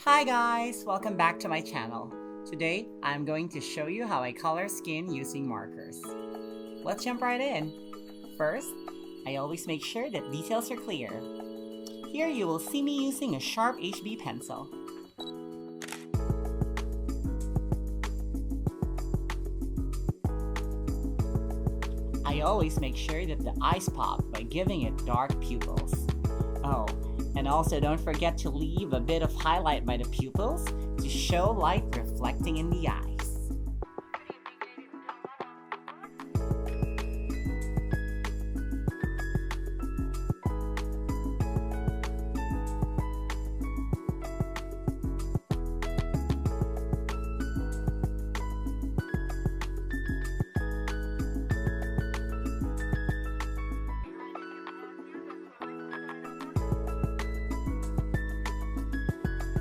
Hi guys, welcome back to my channel. Today, I'm going to show you how I color skin using markers. Let's jump right in. First, I always make sure that details are clear. Here you will see me using a sharp HB pencil. I always make sure that the eyes pop by giving it dark pupils. Oh, and also don't forget to leave a bit of highlight by the pupils to show light reflecting in the eyes.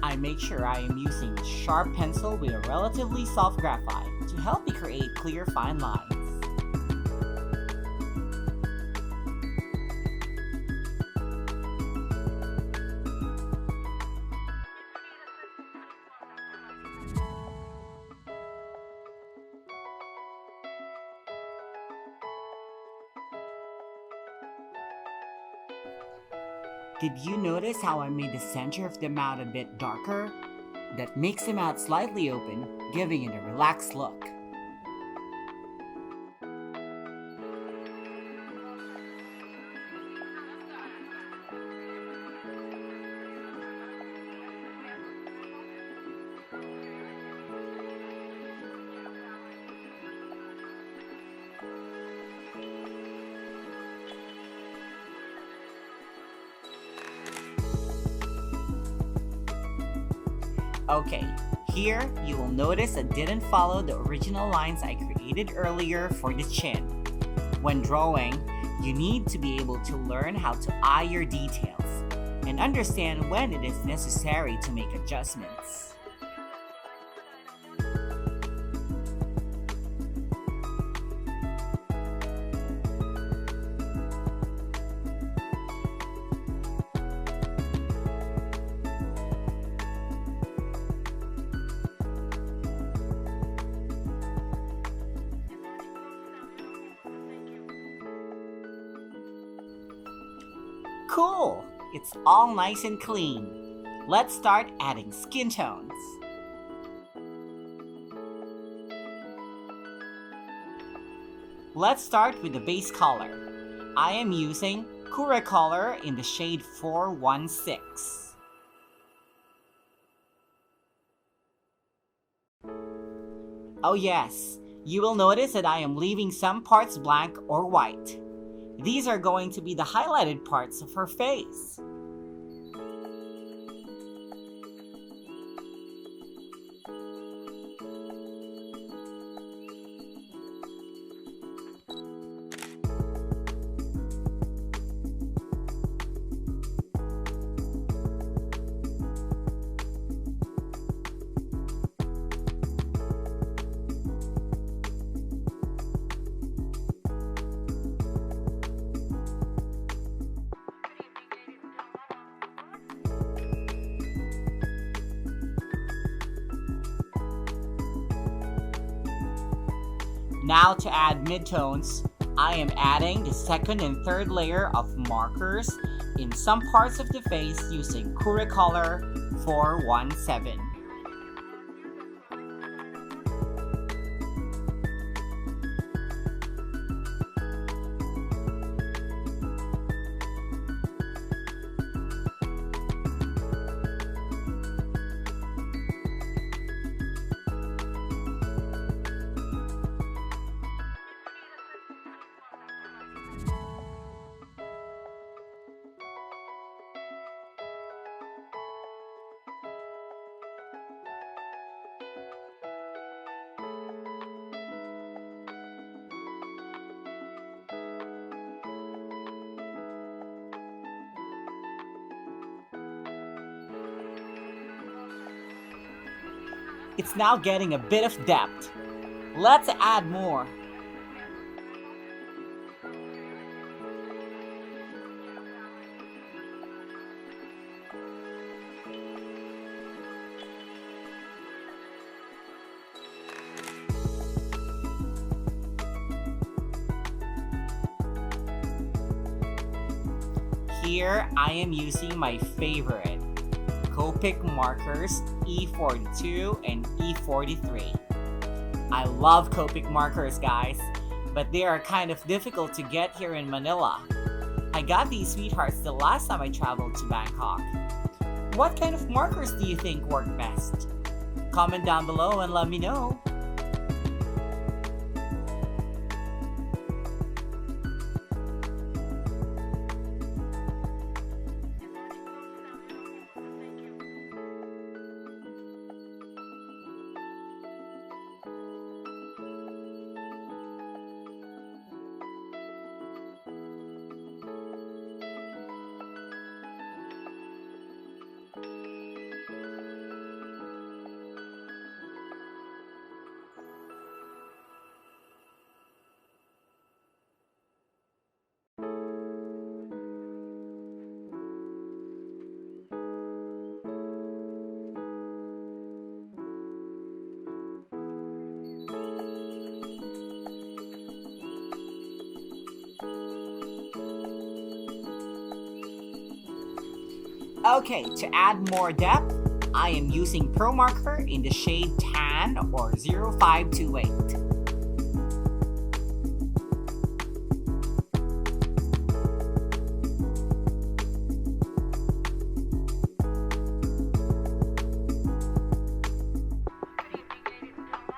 I make sure I am using a sharp pencil with a relatively soft graphite to help me create clear fine lines. Did you notice how I made the center of the mouth a bit darker? That makes the mouth slightly open, giving it a relaxed look. Okay, here you will notice I didn't follow the original lines I created earlier for the chin. When drawing, you need to be able to learn how to eye your details and understand when it is necessary to make adjustments. Cool! It's all nice and clean. Let's start adding skin tones. Let's start with the base color. I am using Kura color in the shade 416. Oh yes, you will notice that I am leaving some parts blank or white. These are going to be the highlighted parts of her face. Now to add midtones, I am adding the second and third layer of markers in some parts of the face using Kura color 417. It's now getting a bit of depth. Let's add more. Here, I am using my favorite, Copic markers E42 and E43. I love Copic markers, guys, but they are kind of difficult to get here in Manila. I got these sweethearts the last time I traveled to Bangkok. What kind of markers do you think work best? Comment down below and let me know. Okay, to add more depth, I am using Pro Marker in the shade Tan or 0528.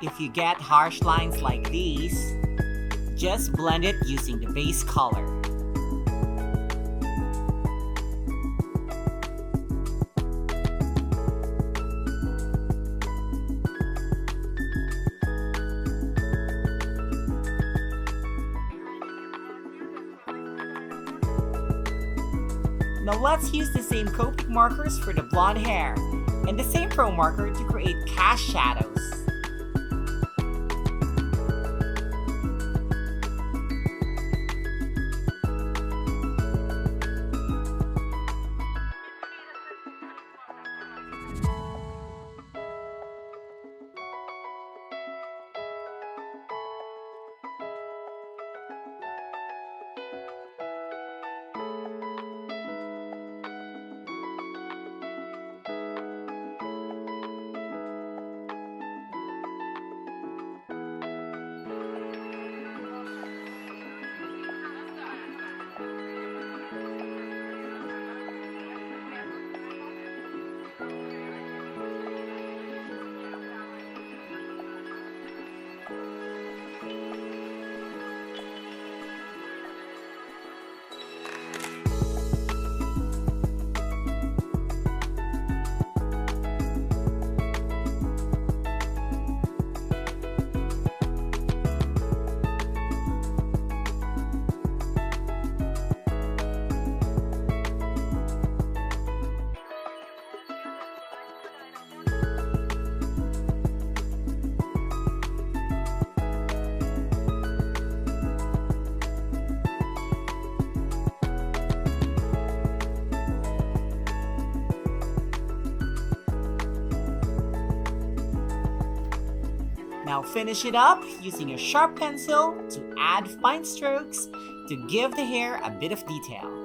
If you get harsh lines like these, just blend it using the base color. Now let's use the same Copic markers for the blonde hair and the same Pro Marker to create cast shadows. Now finish it up using a sharp pencil to add fine strokes to give the hair a bit of detail.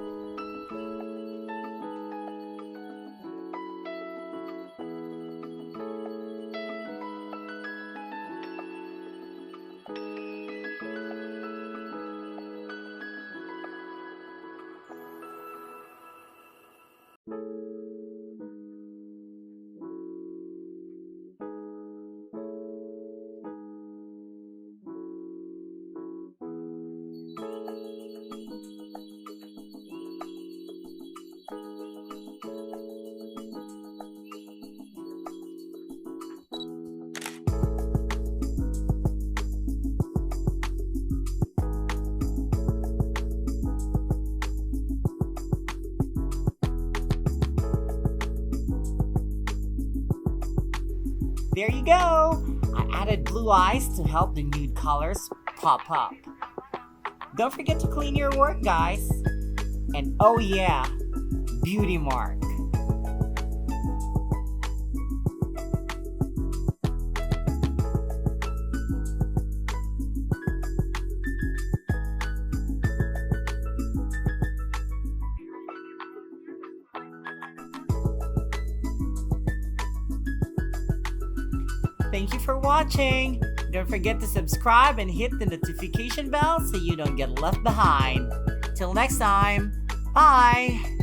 There you go! I added blue eyes to help the nude colors pop up. Don't forget to clean your work, guys. And oh yeah, beauty mark. Thank you for watching. Don't forget to subscribe and hit the notification bell so you don't get left behind. Till next time, bye!